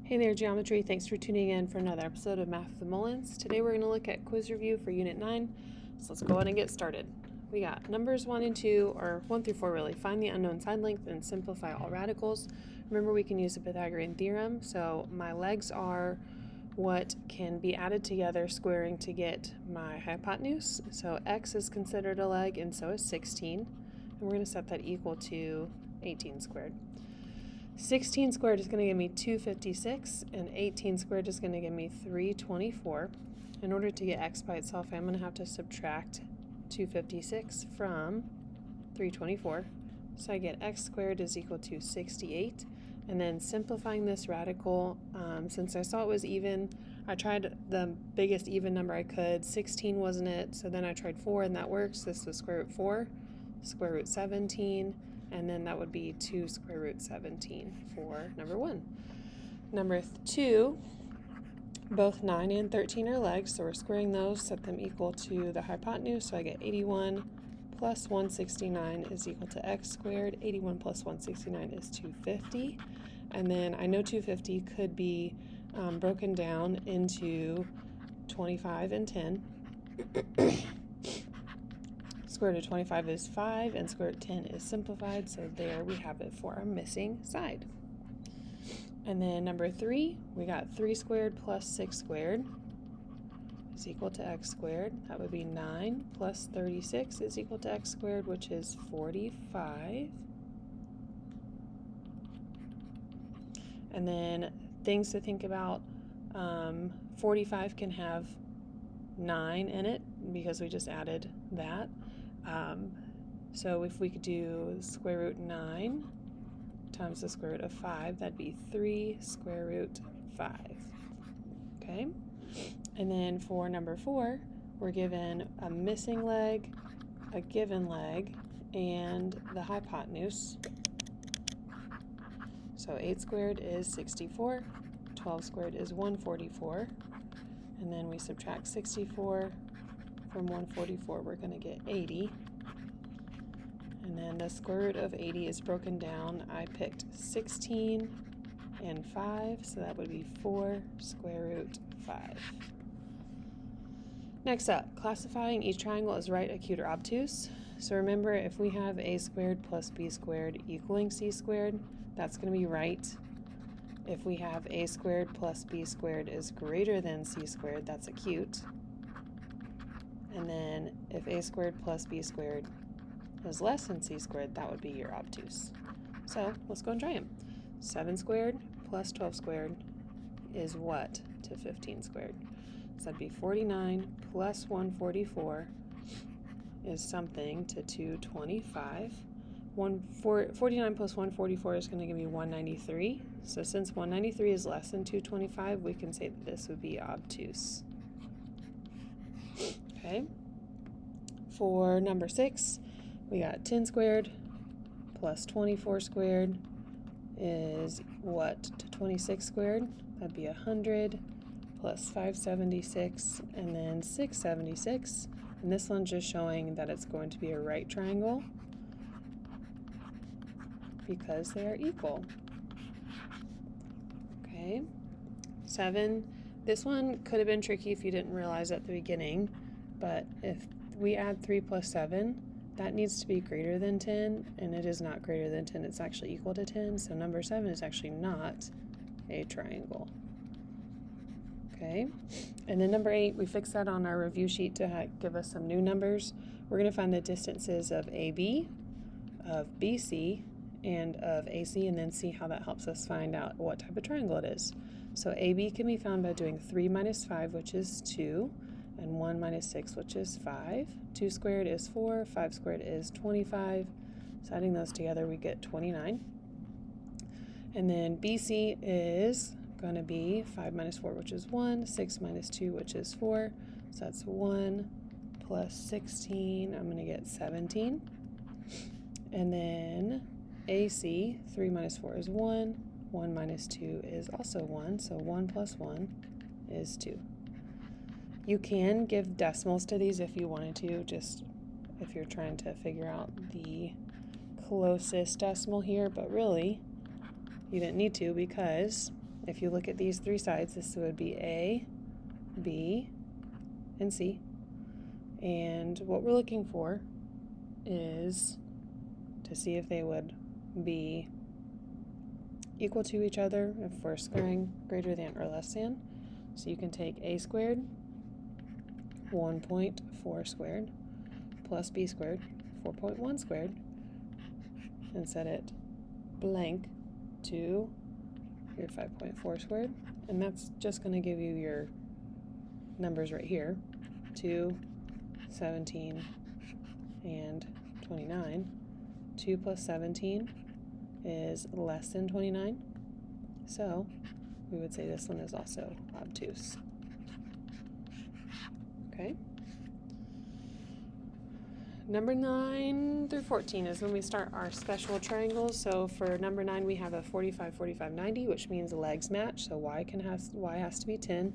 Hey there, Geometry. Thanks for tuning in for another episode of Math with the Mullins. Today we're going to look at quiz review for Unit 9. So let's go ahead and get started. We got numbers 1 and 2, or 1 through 4 really. Find the unknown side length and simplify all radicals. Remember, we can use the Pythagorean Theorem. So my legs are what can be added together squaring to get my hypotenuse. So x is considered a leg, and so is 16. And we're going to set that equal to 18 squared. 16 squared is going to give me 256, and 18 squared is going to give me 324. In order to get x by itself, I'm going to have to subtract 256 from 324. So I get x squared is equal to 68. And then simplifying this radical, since I saw it was even, I tried the biggest even number I could. 16 wasn't it, so then I tried 4, and that works. This was square root 4, square root 17. And then that would be 2 square root 17 for number 1. Number 2, both 9 and 13 are legs, so we're squaring those, set them equal to the hypotenuse. So I get 81 plus 169 is equal to x squared. 81 plus 169 is 250. And then I know 250 could be broken down into 25 and 10. Square root of 25 is 5, and square root of 10 is simplified, so there we have it for our missing side. And then number 3, we got 3 squared plus 6 squared is equal to x squared. That would be 9 plus 36 is equal to x squared, which is 45. And then things to think about, 45 can have 9 in it because we just added that. So if we could do square root 9 times the square root of 5, that'd be 3 square root 5. Okay? And then for number 4, we're given a missing leg, a given leg, and the hypotenuse. So 8 squared is 64, 12 squared is 144, and then we subtract 64 from 144, we're going to get 80. And then the square root of 80 is broken down. I picked 16 and 5, so that would be 4 square root 5. Next up, classifying each triangle as right, acute, or obtuse. So remember, if we have a squared plus b squared equaling c squared, that's going to be right. If we have a squared plus b squared is greater than c squared, that's acute. And then if a squared plus b squared is less than c squared, that would be your obtuse. So let's go and try them. 7 squared plus 12 squared is what to 15 squared? So that'd be 49 plus 144 is something to 225. 49 plus 144 is going to give me 193. So since 193 is less than 225, we can say that this would be obtuse. Okay. For number 6, we got 10 squared plus 24 squared is what to 26 squared? That'd be 100 plus 576 and then 676. And this one's just showing that it's going to be a right triangle because they are equal. Okay. 7. This one could have been tricky if you didn't realize at the beginning, but if we add 3 plus 7, that needs to be greater than 10, and it is not greater than 10, it's actually equal to 10, so number 7 is actually not a triangle. Okay, and then number 8, we fixed that on our review sheet to give us some new numbers. We're going to find the distances of AB, of BC, and of AC, and then see how that helps us find out what type of triangle it is. So AB can be found by doing 3 minus 5, which is 2, and 1 minus 6, which is 5. 2 squared is 4, 5 squared is 25. So adding those together, we get 29. And then BC is going to be 5 minus 4, which is 1, 6 minus 2, which is 4. So that's 1 plus 16, I'm going to get 17. And then AC, 3 minus 4 is 1, 1 minus 2 is also 1, so 1 plus 1 is 2. You can give decimals to these if you wanted to, just if you're trying to figure out the closest decimal here, but really you didn't need to because if you look at these three sides, this would be A, B, and C. And what we're looking for is to see if they would be equal to each other if we're squaring greater than or less than. So you can take A squared, 1.4 squared, plus B squared, 4.1 squared, and set it blank to your 5.4 squared. And that's just going to give you your numbers right here, 2, 17, and 29. 2 plus 17 is less than 29, so we would say this one is also obtuse. Okay. Number 9 through 14 is when we start our special triangles. So for number 9, we have a 45, 45, 90, which means legs match, so y has to be 10.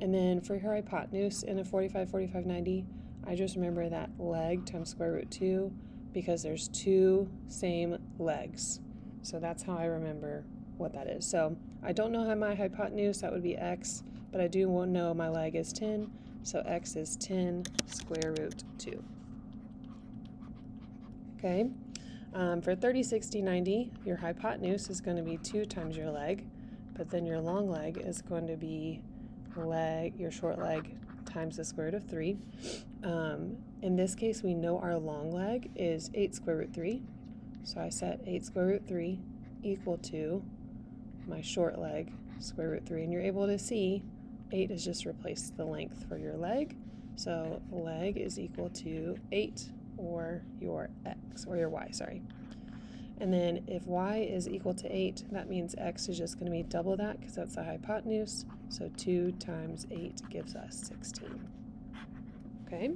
And then for your hypotenuse in a 45, 45, 90, I just remember that leg times square root 2 because there's two same legs. So that's how I remember what that is. So I don't know how my hypotenuse, that would be x, but I do know my leg is 10, so x is 10 square root 2. Okay, for 30, 60, 90, your hypotenuse is going to be 2 times your leg, but then your long leg is going to be your short leg times the square root of 3. In this case, we know our long leg is 8 square root 3. So I set 8 square root 3 equal to my short leg square root 3. And you're able to see 8 has just replaced the length for your leg. So leg is equal to 8 or your x, or your y, sorry. And then if y is equal to 8, that means x is just going to be double that because that's the hypotenuse. So 2 times 8 gives us 16. Okay.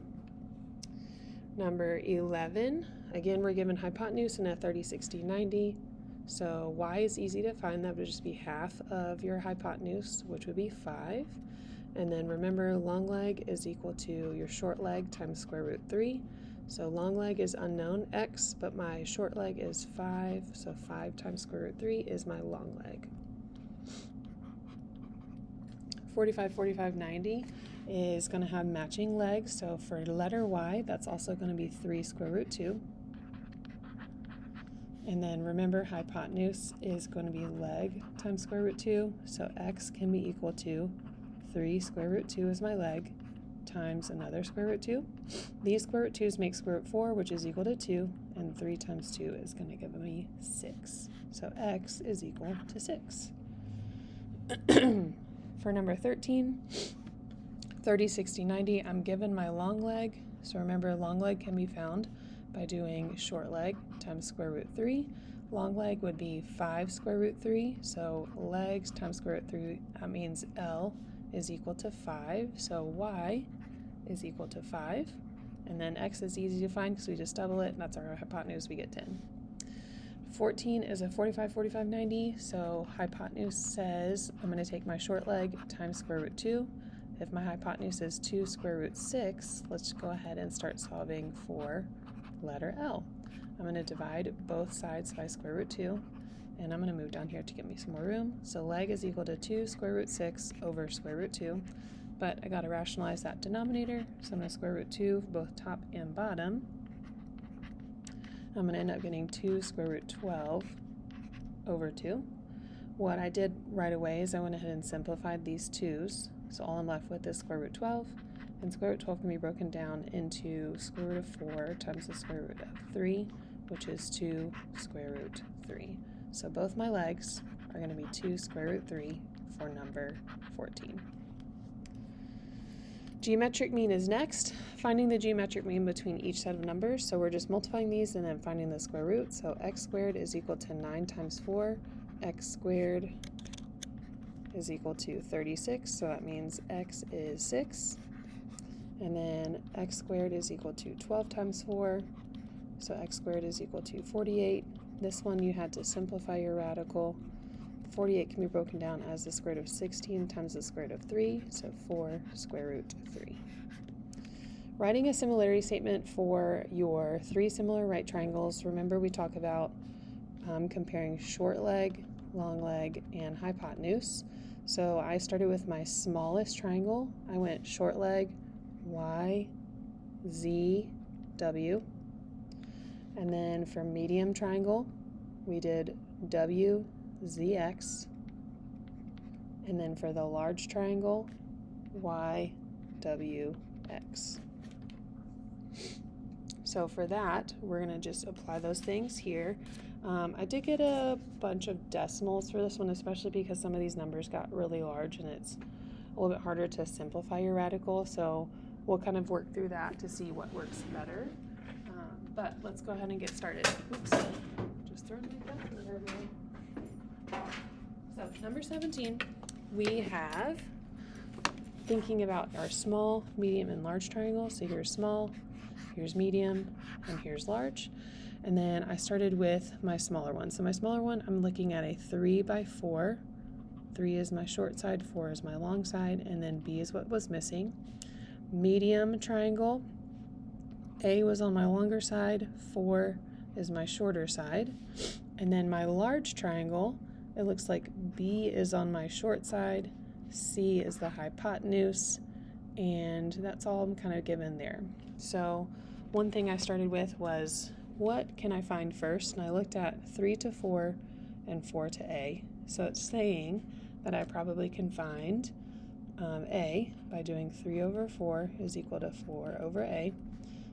Number 11, again, we're given hypotenuse in a 30, 60, 90. So y is easy to find. That would just be half of your hypotenuse, which would be 5. And then remember, long leg is equal to your short leg times square root 3. So long leg is unknown, x, but my short leg is 5, so 5 times square root 3 is my long leg. 45, 45, 90 is going to have matching legs, so for letter y, that's also going to be 3 square root 2. And then remember, hypotenuse is going to be leg times square root 2, so x can be equal to 3 square root 2 is my leg, times another square root 2. These square root 2's make square root 4, which is equal to 2, and 3 times 2 is going to give me 6. So x is equal to 6. For number 13, 30, 60, 90, I'm given my long leg. So remember, long leg can be found by doing short leg times square root 3. Long leg would be 5 square root 3, so legs times square root 3, that means L is equal to 5, so y is equal to 5, and then x is easy to find because we just double it, and that's our hypotenuse, we get 10. 14 is a 45, 45, 90, so hypotenuse says I'm going to take my short leg times square root 2. If my hypotenuse is 2 square root 6, let's go ahead and start solving for letter L. I'm going to divide both sides by square root 2, and I'm going to move down here to give me some more room. So leg is equal to 2 square root 6 over square root 2, but I got to rationalize that denominator, so I'm going to square root 2 for both top and bottom. I'm going to end up getting 2 square root 12 over 2. What I did right away is I went ahead and simplified these 2's, so all I'm left with is square root 12, and square root 12 can be broken down into square root of 4 times the square root of 3, which is 2 square root 3. So both my legs are going to be 2 square root 3 for number 14. Geometric mean is next. Finding the geometric mean between each set of numbers. So we're just multiplying these and then finding the square root. So x squared is equal to 9 times 4. X squared is equal to 36. So that means x is 6. And then x squared is equal to 12 times 4. So x squared is equal to 48. This one you had to simplify your radical. 48 can be broken down as the square root of 16 times the square root of 3, so 4 square root 3. Writing a similarity statement for your 3 similar right triangles. Remember we talk about comparing short leg long leg, and hypotenuse. So I started with my smallest triangle. I went short leg, Y, Z, W. And then for medium triangle, we did W, Z, X. And then for the large triangle, Y, W, X. So for that, we're going to just apply those things here. I did get a bunch of decimals for this one, especially because some of these numbers got really large and it's a little bit harder to simplify your radical. So we'll kind of work through that to see what works better. But let's go ahead and get started. Oops, just throwing my calculator away. So number 17, we have thinking about our small, medium, and large triangles. So here's small, here's medium, and here's large. And then I started with my smaller one. So my smaller one, I'm looking at a 3 by 4. 3 is my short side, 4 is my long side, and then B is what was missing. Medium triangle, A was on my longer side, 4 is my shorter side. And then my large triangle, it looks like B is on my short side, C is the hypotenuse, and that's all I'm kind of given there. So one thing I started with was, what can I find first? And I looked at 3 to 4 and 4 to A. So it's saying that I probably can find A by doing 3 over 4 is equal to 4 over A.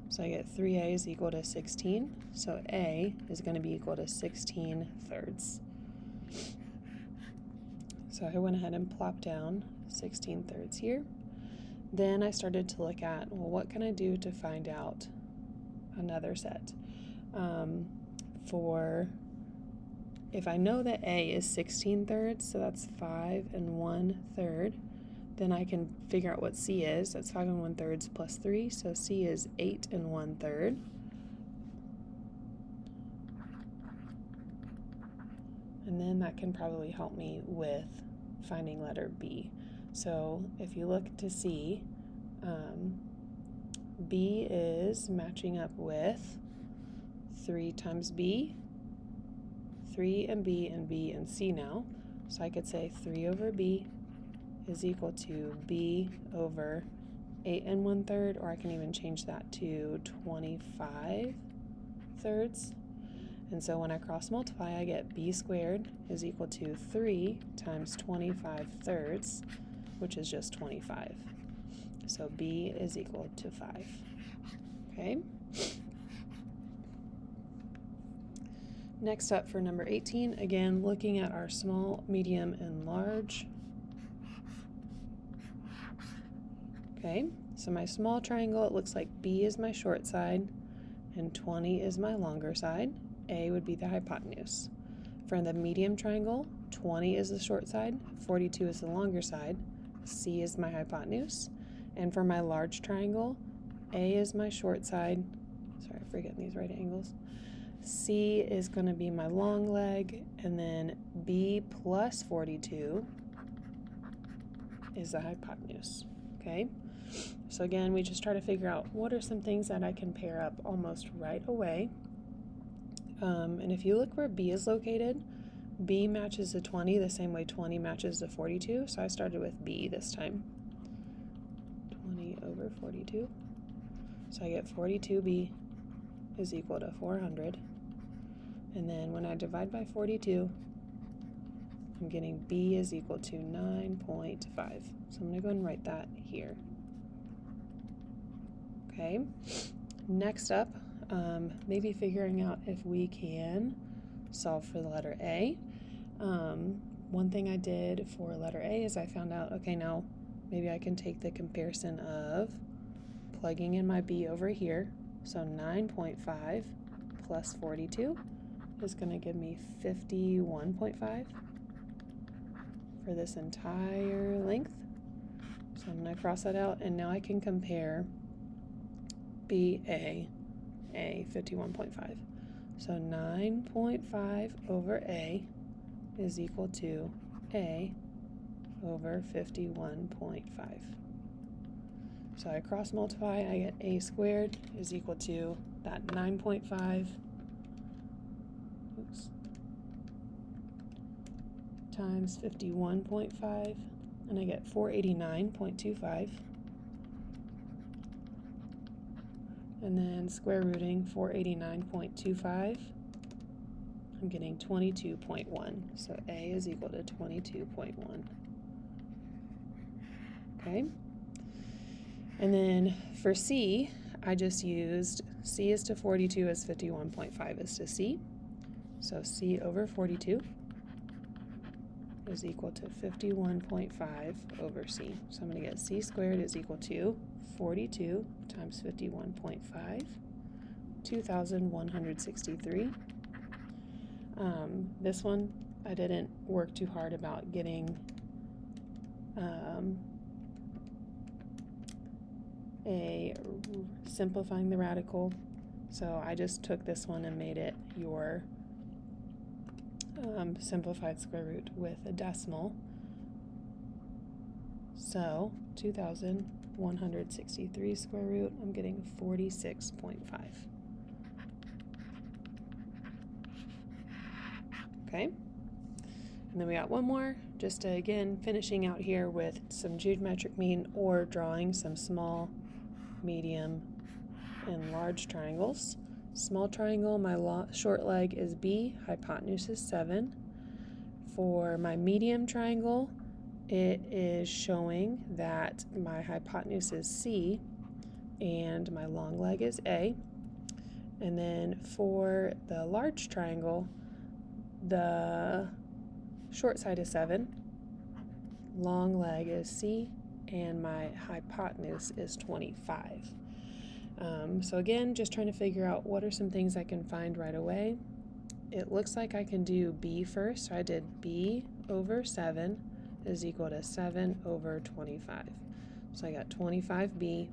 So I get 3A is equal to 16. So A is going to be equal to 16 thirds. So I went ahead and plopped down 16 thirds here. Then I started to look at, well, what can I do to find out another set? If I know that A is 16 thirds, so that's 5 1/3, then I can figure out what C is. That's 5 1/3 plus 3, so C is 8 1/3. And then that can probably help me with finding letter B. So if you look to C, B is matching up with 3 times B, 3 and B and C now. So I could say 3 over B is equal to B over 8 1/3, or I can even change that to 25 thirds. And so when I cross multiply, I get B squared is equal to 3 times 25 thirds, which is just 25. So B is equal to 5. Okay. Next up for number 18, again, looking at our small, medium, and large. Okay, so my small triangle, it looks like B is my short side and 20 is my longer side. A would be the hypotenuse. For the medium triangle, 20 is the short side, 42 is the longer side, C is my hypotenuse. And for my large triangle, A is my short side, sorry, I'm forgetting these right angles, C is going to be my long leg, and then B plus 42 is the hypotenuse. Okay, so again, we just try to figure out what are some things that I can pair up almost right away. And if you look where B is located, B matches the 20 the same way 20 matches the 42, so I started with B this time. 20 over 42. So I get 42B is equal to 400. And then when I divide by 42, I'm getting B is equal to 9.5. So I'm going to go and write that here. Okay. Next up, maybe figuring out if we can solve for the letter A. One thing I did for letter A is I found out, okay, now maybe I can take the comparison of plugging in my B over here. So 9.5 plus 42 is going to give me 51.5 for this entire length. So I'm going to cross that out, and now I can compare A, 51.5. So 9.5 over A is equal to A over 51.5. So I cross multiply, I get A squared is equal to that 9.5 times 51.5, and I get 489.25. And then square rooting 489.25, I'm getting 22.1. So A is equal to 22.1. Okay. And then for C, I just used C is to 42 as 51.5 is to C. So C over 42 is equal to 51.5 over C. So I'm going to get C squared is equal to 42 times 51.5, 2,163. This one, I didn't work too hard about getting simplifying the radical. So I just took this one and made it your simplified square root with a decimal. So 2,163 square root, I'm getting 46.5. Okay, and then we got one more, just to, again, finishing out here with some geometric mean or drawing some small, medium, and large triangles. Small triangle, my short leg is B, hypotenuse is 7. For my medium triangle, it is showing that my hypotenuse is C and my long leg is A. And then for the large triangle, the short side is 7, long leg is C, and my hypotenuse is 25. So again, just trying to figure out what are some things I can find right away. It looks like I can do B first, so I did B over 7 is equal to 7 over 25. So I got 25B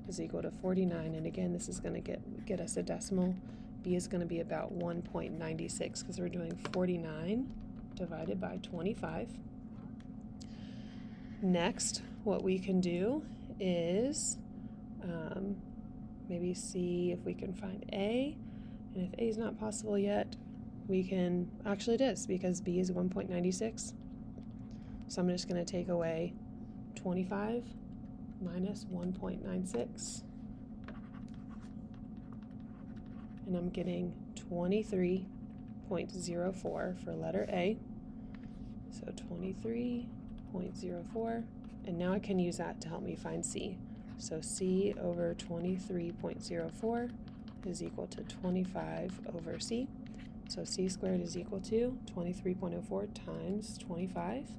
is equal to 49, and again, this is going to get us a decimal. B is going to be about 1.96 because we're doing 49 divided by 25. Next, what we can do is maybe see if we can find A, and if A is not possible yet, we can, actually it is, because B is 1.96. So I'm just going to take away 25 minus 1.96, and I'm getting 23.04 for letter A. So 23.04, and now I can use that to help me find C. So C over 23.04 is equal to 25 over C. So C squared is equal to 23.04 times 25,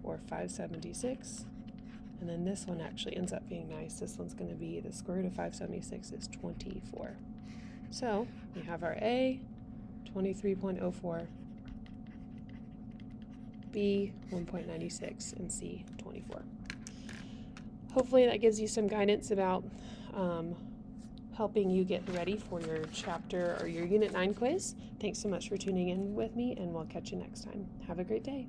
or 576. And then this one actually ends up being nice. This one's going to be the square root of 576 is 24. So we have our A, 23.04, B, 1.96, and C, 24. Hopefully that gives you some guidance about helping you get ready for your chapter or your Unit 9 quiz. Thanks so much for tuning in with me, and we'll catch you next time. Have a great day.